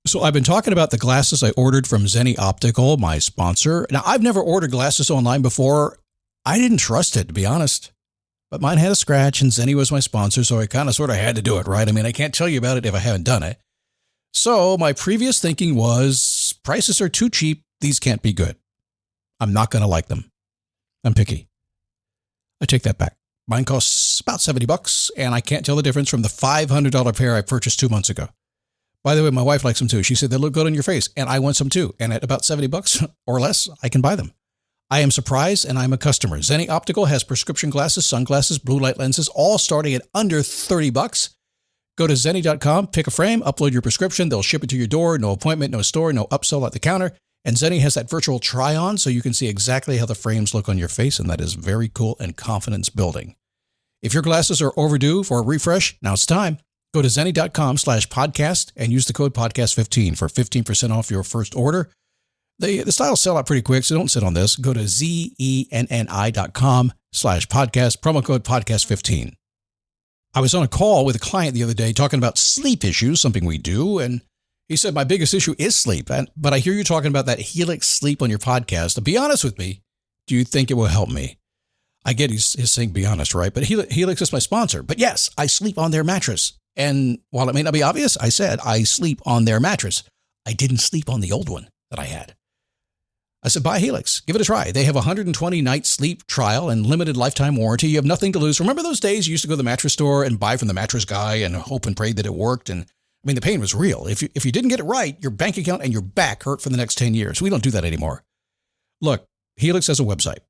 So I've been talking about the glasses I ordered from Zenni Optical, my sponsor. Now, I've never ordered glasses online before. I didn't trust it, to be honest. But mine had a scratch, and Zenni was my sponsor, so I kind of sort of had to do it, right? I mean, I can't tell you about it if I haven't done it. So my previous thinking was, prices are too cheap. These can't be good. I'm not going to like them. I'm picky. I take that back. Mine costs about $70, and I can't tell the difference from the $500 pair I purchased 2 months ago. By the way, my wife likes them too. She said they look good on your face, and I want some too. And at about $70 or less, I can buy them. I am surprised, and I'm a customer. Zenni Optical has prescription glasses, sunglasses, blue light lenses, all starting at under $30. Go to Zenni.com, pick a frame, upload your prescription. They'll ship it to your door. No appointment, no store, no upsell at the counter. And Zenni has that virtual try-on, so you can see exactly how the frames look on your face, and that is very cool and confidence building. If your glasses are overdue for a refresh, now it's time. Go to Zenni.com/podcast and use the code podcast15 for 15% off your first order. The styles sell out pretty quick, so don't sit on this. Go to Zenni.com/podcast, promo code podcast15. I was on a call with a client the other day talking about sleep issues, something we do, and he said, my biggest issue is sleep. But I hear you talking about that Helix sleep on your podcast. To be honest with me, do you think it will help me? I get he's saying be honest, right? But Helix is my sponsor. But yes, I sleep on their mattress. And while it may not be obvious, I said I sleep on their mattress. I didn't sleep on the old one that I had. I said, buy Helix. Give it a try. They have a 120-night sleep trial and limited lifetime warranty. You have nothing to lose. Remember those days you used to go to the mattress store and buy from the mattress guy and hope and pray that it worked? And I mean, the pain was real. If you didn't get it right, your bank account and your back hurt for the next 10 years. We don't do that anymore. Look, Helix has a website.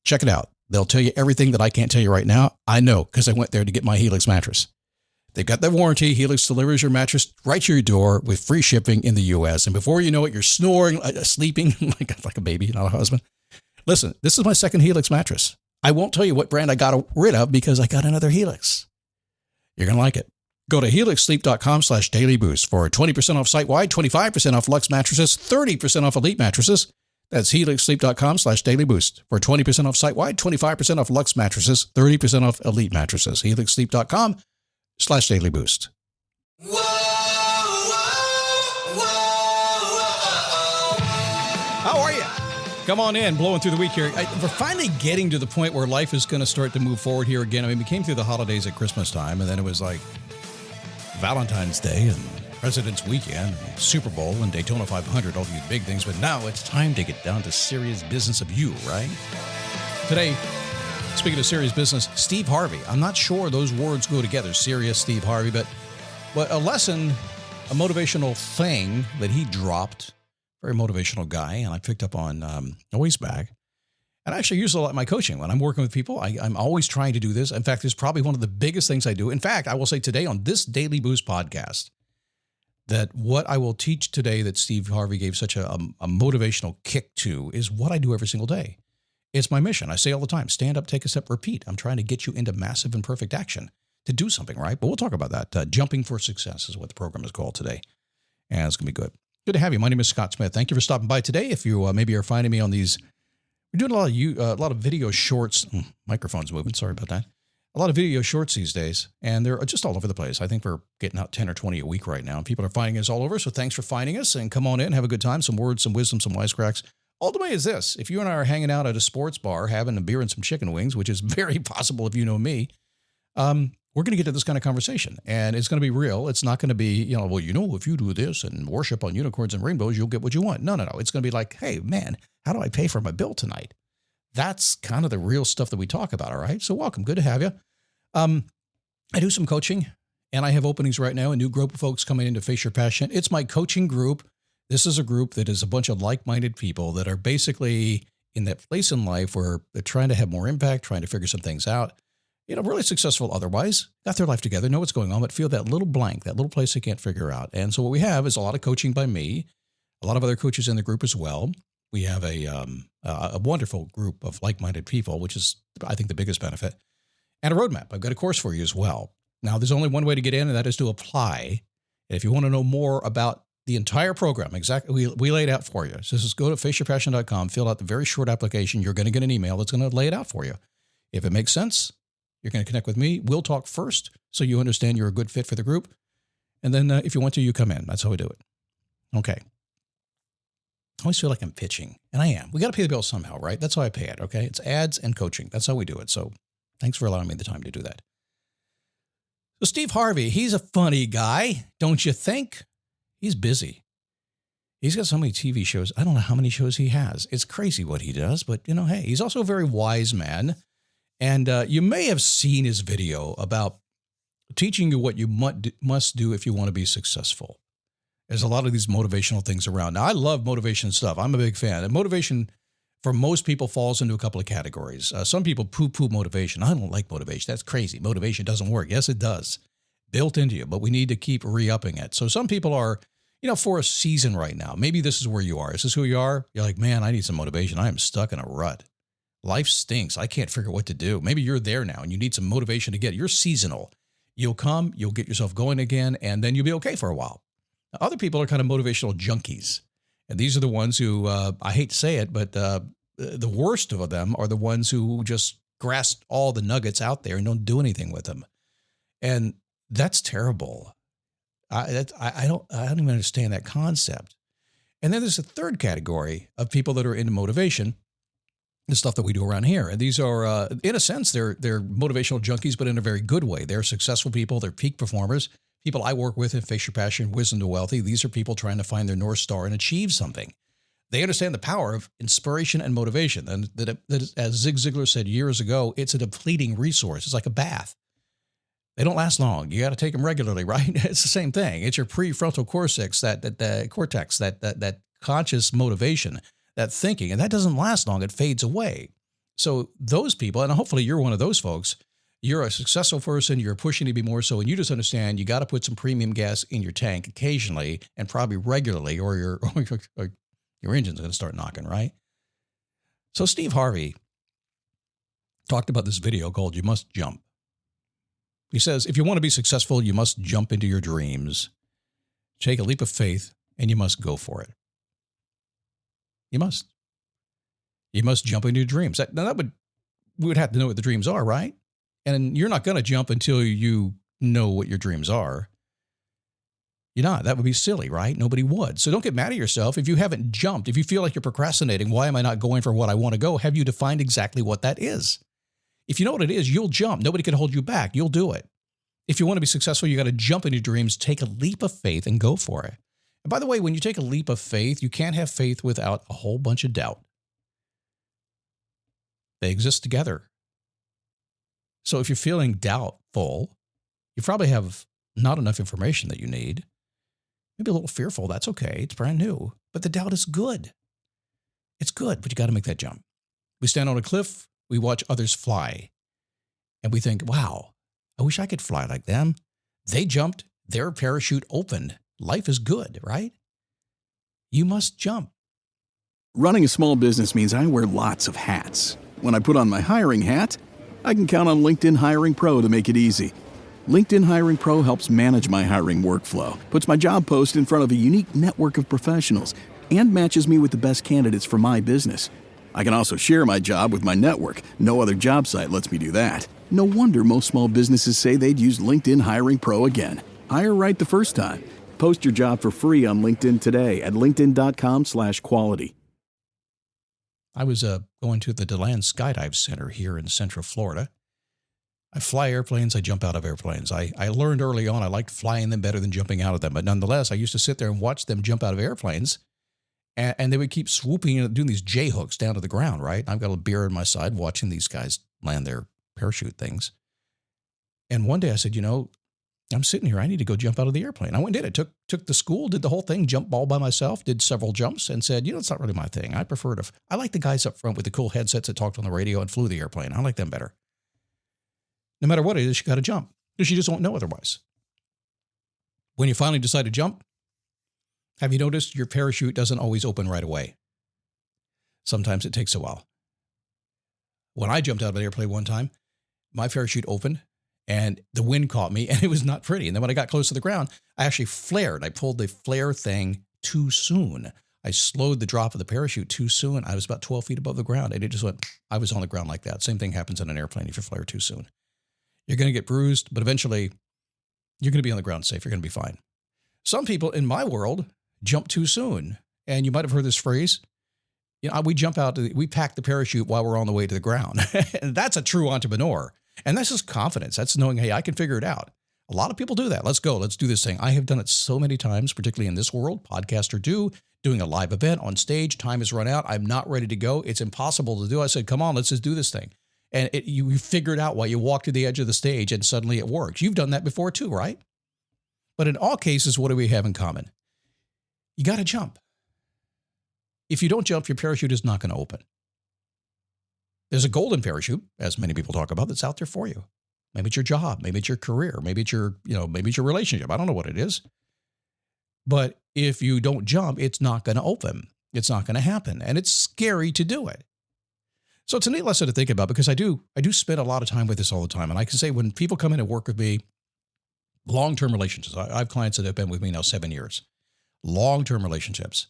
Check it out. They'll tell you everything that I can't tell you right now. I know because I went there to get my Helix mattress. They've got their warranty. Helix delivers your mattress right to your door with free shipping in the U.S. And before you know it, you're snoring, sleeping like a baby, not a husband. Listen, this is my second Helix mattress. I won't tell you what brand I got rid of because I got another Helix. You're going to like it. Go to helixsleep.com/dailyboost for 20% off site-wide, 25% off Luxe mattresses, 30% off Elite mattresses. That's helixsleep.com/dailyboost for 20% off site-wide, 25% off Luxe mattresses, 30% off Elite mattresses. helixsleep.com/dailyboost. How are you? Come on in, blowing through the week here. We're finally getting to the point where life is going to start to move forward here again. I mean, we came through the holidays at Christmas time, and then it was like Valentine's Day and President's Weekend, and Super Bowl and Daytona 500, all these big things. But now it's time to get down to serious business of you, right? Today, speaking of serious business, Steve Harvey. I'm not sure those words go together, serious Steve Harvey, but a lesson, a motivational thing that he dropped, very motivational guy, and I picked up on a ways back. And I actually use it a lot in my coaching. When I'm working with people, I'm always trying to do this. In fact, it's probably one of the biggest things I do. In fact, I will say today on this Daily Boost podcast that what I will teach today that Steve Harvey gave such a motivational kick to is what I do every single day. It's my mission. I say all the time, stand up, take a step, repeat. I'm trying to get you into massive and perfect action to do something, right? But we'll talk about that. Jumping for Success is what the program is called today. And it's going to be good. Good to have you. My name is Scott Smith. Thank you for stopping by today. If you maybe are finding me on these, we're doing a lot of video shorts. Microphone's moving. Sorry about that. A lot of video shorts these days, and they're just all over the place. I think we're getting out 10 or 20 a week right now, and people are finding us all over. So thanks for finding us, and come on in, have a good time, some words, some wisdom, some wisecracks. Ultimately is this: if you and I are hanging out at a sports bar, having a beer and some chicken wings, which is very possible if you know me, we're going to get to this kind of conversation, and it's going to be real. It's not going to be, well, if you do this and worship on unicorns and rainbows, you'll get what you want. No. It's going to be like, hey, man, how do I pay for my bill tonight? That's kind of the real stuff that we talk about, all right? So welcome. Good to have you. I do some coaching, and I have openings right now, a new group of folks coming in to Face Your Passion. It's my coaching group. This is a group that is a bunch of like-minded people that are basically in that place in life where they're trying to have more impact, trying to figure some things out, really successful otherwise, got their life together, know what's going on, but feel that little blank, that little place they can't figure out. And so what we have is a lot of coaching by me, a lot of other coaches in the group as well. We have a wonderful group of like-minded people, which is, I think, the biggest benefit, and a roadmap. I've got a course for you as well. Now, there's only one way to get in, and that is to apply. And if you want to know more about the entire program, exactly, we lay it out for you. So just go to faceyourpassion.com, fill out the very short application. You're going to get an email that's going to lay it out for you. If it makes sense, you're going to connect with me. We'll talk first so you understand you're a good fit for the group. And then if you want to, you come in. That's how we do it. Okay. I always feel like I'm pitching, and I am. We got to pay the bills somehow, right? That's how I pay it, okay? It's ads and coaching. That's how we do it. So thanks for allowing me the time to do that. So Steve Harvey, he's a funny guy, don't you think? He's busy. He's got so many TV shows. I don't know how many shows he has. It's crazy what he does, but, hey, he's also a very wise man. And you may have seen his video about teaching you what you must do if you want to be successful. There's a lot of these motivational things around. Now, I love motivation stuff. I'm a big fan. And motivation, for most people, falls into a couple of categories. Some people poo-poo motivation. I don't like motivation. That's crazy. Motivation doesn't work. Yes, it does. Built into you, but we need to keep re-upping it. So some people are, for a season right now. Maybe this is where you are. Is this who you are? You're like, man, I need some motivation. I am stuck in a rut. Life stinks. I can't figure out what to do. Maybe you're there now and you need some motivation to get it. You're seasonal. You'll come, you'll get yourself going again, and then you'll be okay for a while. Other people are kind of motivational junkies. And these are the ones who, I hate to say it, but the worst of them are the ones who just grasp all the nuggets out there and don't do anything with them. And that's terrible. I don't even understand that concept. And then there's a third category of people that are into motivation, the stuff that we do around here. And these are, in a sense, they're motivational junkies, but in a very good way. They're successful people. They're peak performers. People I work with in Face Your Passion, Wisdom to Wealthy, these are people trying to find their North Star and achieve something. They understand the power of inspiration and motivation. And that as Zig Ziglar said years ago, it's a depleting resource. It's like a bath. They don't last long. You got to take them regularly, right? It's the same thing. It's your prefrontal cortex, that conscious motivation, that thinking, and that doesn't last long. It fades away. So those people, and hopefully you're one of those folks, you're a successful person, you're pushing to be more so, and you just understand you got to put some premium gas in your tank occasionally and probably regularly, or your engine's going to start knocking, right? So Steve Harvey talked about this video called You Must Jump. He says, if you want to be successful, you must jump into your dreams. Take a leap of faith, and you must go for it. You must. You must jump into your dreams. We would have to know what the dreams are, right? And you're not going to jump until you know what your dreams are. You're not. That would be silly, right? Nobody would. So don't get mad at yourself if you haven't jumped. If you feel like you're procrastinating, why am I not going for what I want to go? Have you defined exactly what that is? If you know what it is, you'll jump. Nobody can hold you back. You'll do it. If you want to be successful, you got to jump into your dreams, take a leap of faith, and go for it. And by the way, when you take a leap of faith, you can't have faith without a whole bunch of doubt. They exist together. So if you're feeling doubtful, you probably have not enough information that you need. Maybe a little fearful. That's okay. It's brand new. But the doubt is good. It's good, but you got to make that jump. We stand on a cliff. We watch others fly. And we think, wow, I wish I could fly like them. They jumped. Their parachute opened. Life is good, right? You must jump. Running a small business means I wear lots of hats. When I put on my hiring hat, I can count on LinkedIn Hiring Pro to make it easy. LinkedIn Hiring Pro helps manage my hiring workflow, puts my job post in front of a unique network of professionals, and matches me with the best candidates for my business. I can also share my job with my network. No other job site lets me do that. No wonder most small businesses say they'd use LinkedIn Hiring Pro again. Hire right the first time. Post your job for free on LinkedIn today at linkedin.com/quality. I was going to the DeLand Skydive Center here in Central Florida. I fly airplanes. I jump out of airplanes. I learned early on I liked flying them better than jumping out of them. But nonetheless, I used to sit there and watch them jump out of airplanes. And they would keep swooping and doing these J-hooks down to the ground, right? I've got a beer on my side watching these guys land their parachute things. And one day I said, I'm sitting here. I need to go jump out of the airplane. I went and did it. Took the school, did the whole thing, jumped all by myself, did several jumps, and said, it's not really my thing. I prefer to. I like the guys up front with the cool headsets that talked on the radio and flew the airplane. I like them better. No matter what it is, you got to jump because you just won't know otherwise. When you finally decide to jump, have you noticed your parachute doesn't always open right away? Sometimes it takes a while. When I jumped out of an airplane one time, my parachute opened and the wind caught me and it was not pretty. And then when I got close to the ground, I actually flared. I pulled the flare thing too soon. I slowed the drop of the parachute too soon. I was about 12 feet above the ground and it just went, I was on the ground like that. Same thing happens in an airplane if you flare too soon. You're going to get bruised, but eventually you're going to be on the ground safe. You're going to be fine. Some people in my world jump too soon. And you might have heard this phrase, we pack the parachute while we're on the way to the ground. And that's a true entrepreneur. And that's just confidence. That's knowing, hey, I can figure it out. A lot of people do that. Let's go. Let's do this thing. I have done it so many times, particularly in this world, podcast or two, doing a live event on stage. Time has run out. I'm not ready to go. It's impossible to do. I said, come on, let's just do this thing. And you figure it out while you walk to the edge of the stage, and suddenly it works. You've done that before too, right? But in all cases, what do we have in common? You got to jump. If you don't jump, your parachute is not going to open. There's a golden parachute, as many people talk about, that's out there for you. Maybe it's your job. Maybe it's your career. Maybe it's your relationship. I don't know what it is. But if you don't jump, it's not going to open. It's not going to happen. And it's scary to do it. So it's a neat lesson to think about, because I do spend a lot of time with this all the time. And I can say when people come in and work with me, long-term relationships. I have clients that have been with me now 7 years. Long-term relationships.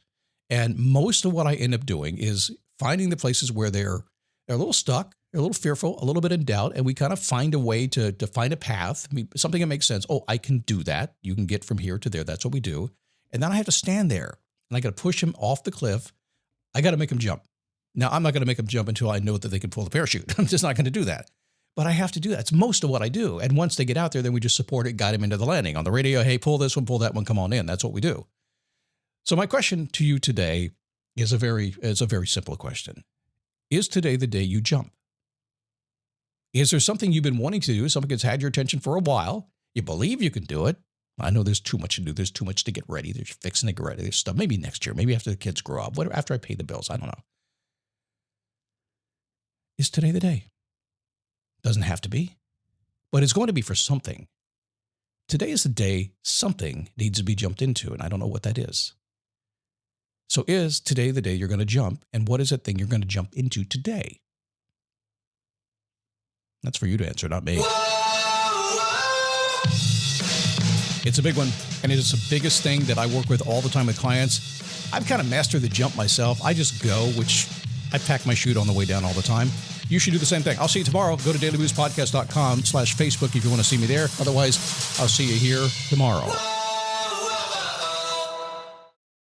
And most of what I end up doing is finding the places where they're a little stuck, they're a little fearful, a little bit in doubt, and we kind of find a way to find a path, something that makes sense. Oh, I can do that. You can get from here to there. That's what we do. And then I have to stand there, and I got to push him off the cliff. I got to make him jump. Now, I'm not going to make them jump until I know that they can pull the parachute. I'm just not going to do that. But I have to do that. It's most of what I do. And once they get out there, then we just support it, guide them into the landing. On the radio, hey, pull this one, pull that one, come on in. That's what we do. So my question to you today is a very simple question. Is today the day you jump? Is there something you've been wanting to do, something that's had your attention for a while? You believe you can do it. I know there's too much to do. There's too much to get ready. There's fixing to get ready. There's stuff. Maybe next year. Maybe after the kids grow up. Whatever, after I pay the bills. I don't know. Is today the day? Doesn't have to be, but it's going to be for something. Today is the day something needs to be jumped into, and I don't know what that is. So is today the day you're going to jump, and what is that thing you're going to jump into today? That's for you to answer, not me. It's a big one, and it is the biggest thing that I work with all the time with clients. I've kind of mastered the jump myself. I just go, which I pack my chute on the way down all the time. You should do the same thing. I'll see you tomorrow. Go to dailyboostpodcast.com/Facebook if you want to see me there. Otherwise, I'll see you here tomorrow.